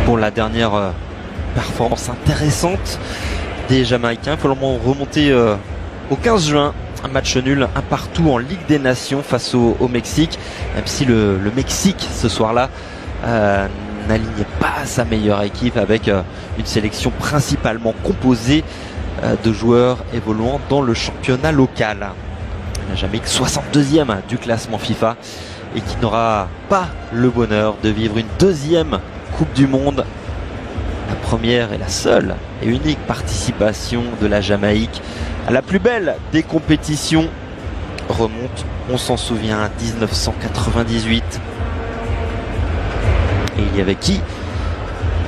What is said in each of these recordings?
Pour la dernière performance intéressante des Jamaïcains, il faut remonter au 15 juin. Un match nul, un partout en Ligue des Nations face au Mexique. Même si le Mexique, ce soir-là, n'alignait pas sa meilleure équipe avec une sélection principalement composée de joueurs évoluant dans le championnat local. La Jamaïque 62e du classement FIFA et qui n'aura pas le bonheur de vivre une deuxième Coupe du Monde. La première et la seule et unique participation de la Jamaïque à la plus belle des compétitions remonte, on s'en souvient, à 1998. Et il y avait qui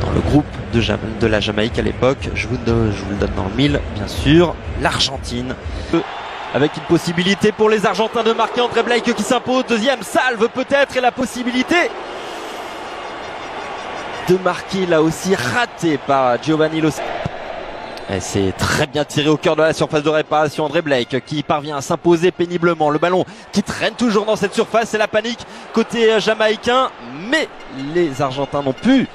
dans le groupe de la Jamaïque à l'époque? Je vous le donne dans le mille, bien sûr. L'Argentine. Avec une possibilité pour les Argentins de marquer. André Blake qui s'impose. Deuxième salve peut-être. Et la possibilité de marquer là aussi raté par Giovanni Lo. Et c'est très bien tiré au cœur de la surface de réparation. André Blake qui parvient à s'imposer péniblement. Le ballon qui traîne toujours dans cette surface. C'est la panique côté jamaïcain. Mais les Argentins n'ont pu.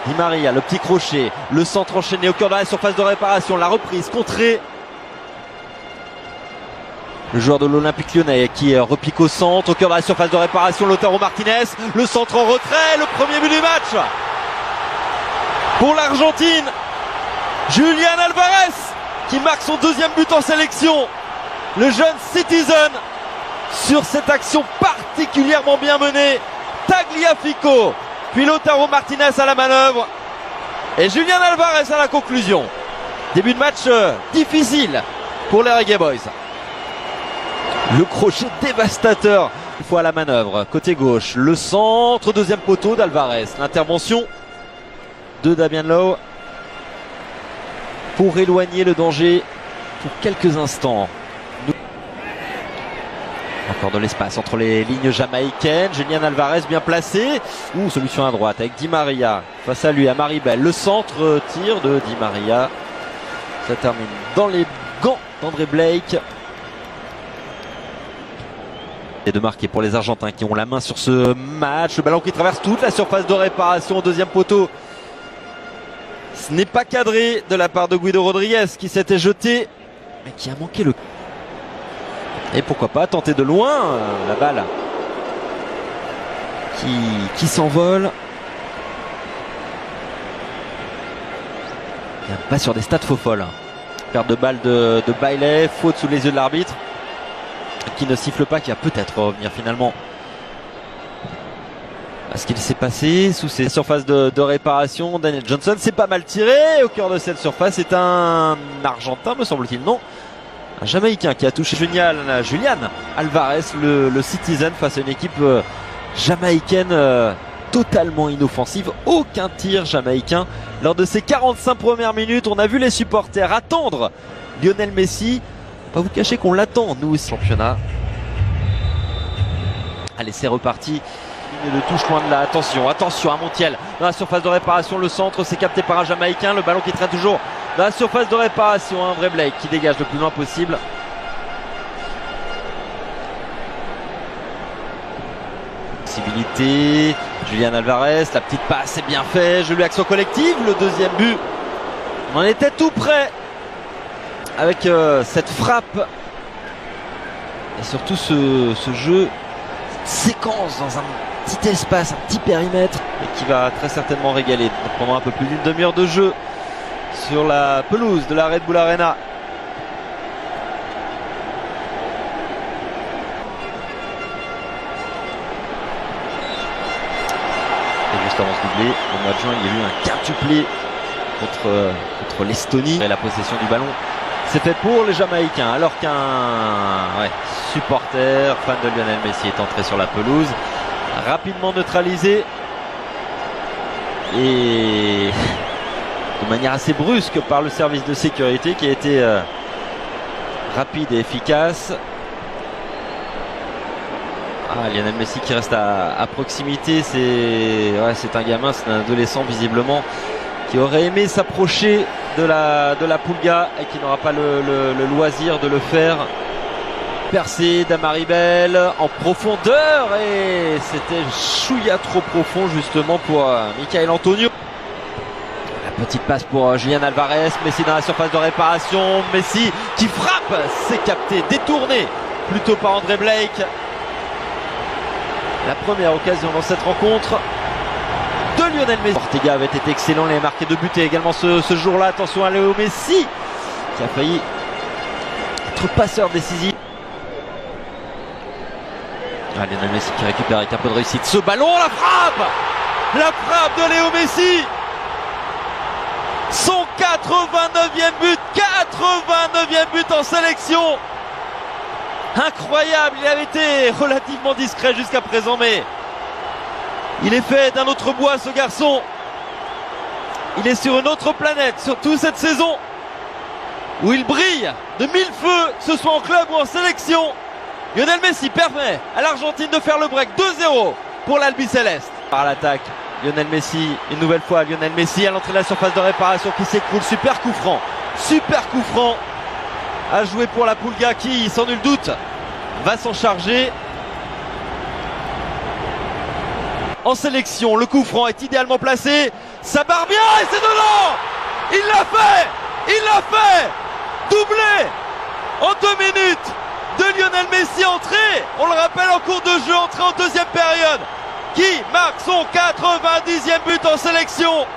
Di Maria, le petit crochet. Le centre enchaîné au cœur de la surface de réparation. La reprise contrée. Le joueur de l'Olympique Lyonnais qui repique au centre. Au cœur de la surface de réparation. Lautaro Martinez. Le centre en retrait. Le premier but du match pour l'Argentine. Julián Álvarez qui marque son deuxième but en sélection. Le jeune Citizen sur cette action particulièrement bien menée. Tagliafico, puis Lautaro Martinez à la manœuvre. Et Julián Álvarez à la conclusion. Début de match difficile pour les Reggae Boys. Le crochet dévastateur une fois à la manœuvre. Côté gauche, le centre, deuxième poteau d'Álvarez. L'intervention de Damian Lowe pour éloigner le danger pour quelques instants. Encore de l'espace entre les lignes jamaïcaines. Julián Álvarez bien placé. Solution à droite avec Di Maria. Face à lui, à Maribel. Le centre tir de Di Maria. Ça termine dans les gants d'André Blake. Et de marquer pour les Argentins qui ont la main sur ce match. Le ballon qui traverse toute la surface de réparation au deuxième poteau. Ce n'est pas cadré de la part de Guido Rodriguez qui s'était jeté, mais qui a manqué le... Et pourquoi pas tenter de loin la balle qui s'envole. Pas sur des stats faux folles. Perte de balle de Bailey, faute sous les yeux de l'arbitre, qui ne siffle pas, qui va peut-être revenir finalement à ce qu'il s'est passé sous ces surfaces de réparation. Daniel Johnson, c'est pas mal tiré au cœur de cette surface. C'est un Argentin, me semble-t-il, non, un Jamaïcain qui a touché Julián Álvarez, le Citizen, face à une équipe jamaïcaine totalement inoffensive. Aucun tir jamaïcain lors de ces 45 premières minutes. On a vu les supporters attendre Lionel Messi. Pas vous cacher qu'on l'attend, nous, aussi. Championnat. Allez, c'est reparti. De touche loin de là. Attention à Montiel. Dans la surface de réparation, le centre, c'est capté par un Jamaïcain. Le ballon qui traîne toujours dans la surface de réparation. André Blake qui dégage le plus loin possible. Possibilité. Julián Álvarez, la petite passe, c'est bien fait. Je lui action collective. Le deuxième but. On en était tout près avec cette frappe. Et surtout ce jeu, cette séquence dans un petit espace, un petit périmètre, et qui va très certainement régaler pendant un peu plus d'une demi-heure de jeu sur la pelouse de la Red Bull Arena. Et juste avant ce doublé, au mois de juin, il y a eu un quintuplé contre l'Estonie. Et la possession du ballon, c'est fait pour les Jamaïcains, alors qu'un supporter, fan de Lionel Messi, est entré sur la pelouse, rapidement neutralisé et de manière assez brusque par le service de sécurité qui a été rapide et efficace. Lionel Messi qui reste à proximité, c'est un gamin, c'est un adolescent visiblement qui aurait aimé s'approcher de la Pulga et qui n'aura pas le loisir de le faire. Percé d'Amaribel en profondeur et c'était chouïa trop profond justement pour Michael Antonio. Petite passe pour Julian Alvarez, Messi dans la surface de réparation, Messi qui frappe, c'est capté, détourné plutôt par André Blake. La première occasion dans cette rencontre de Lionel Messi. Ortega avait été excellent, il avait marqué 2 buts et également ce jour-là. Attention à Léo Messi qui a failli être passeur décisif. Lionel Messi qui récupère avec un peu de réussite ce ballon, la frappe de Léo Messi, son 89e but, 89e but en sélection. Incroyable, il avait été relativement discret jusqu'à présent, mais il est fait d'un autre bois ce garçon. Il est sur une autre planète, surtout cette saison où il brille de 1000 feux, que ce soit en club ou en sélection. Lionel Messi permet à l'Argentine de faire le break. 2-0 pour l'Albi Céleste. Par l'attaque, Lionel Messi, une nouvelle fois Lionel Messi à l'entrée de la surface de réparation qui s'écroule. Super coup franc à jouer pour la Pulga qui, sans nul doute, va s'en charger. En sélection, le coup franc est idéalement placé, ça barre bien et c'est dedans. Il l'a fait, doublé en 2 minutes de Lionel Messi, entré, on le rappelle, en cours de jeu, entré en deuxième période, qui marque son 90e but en sélection.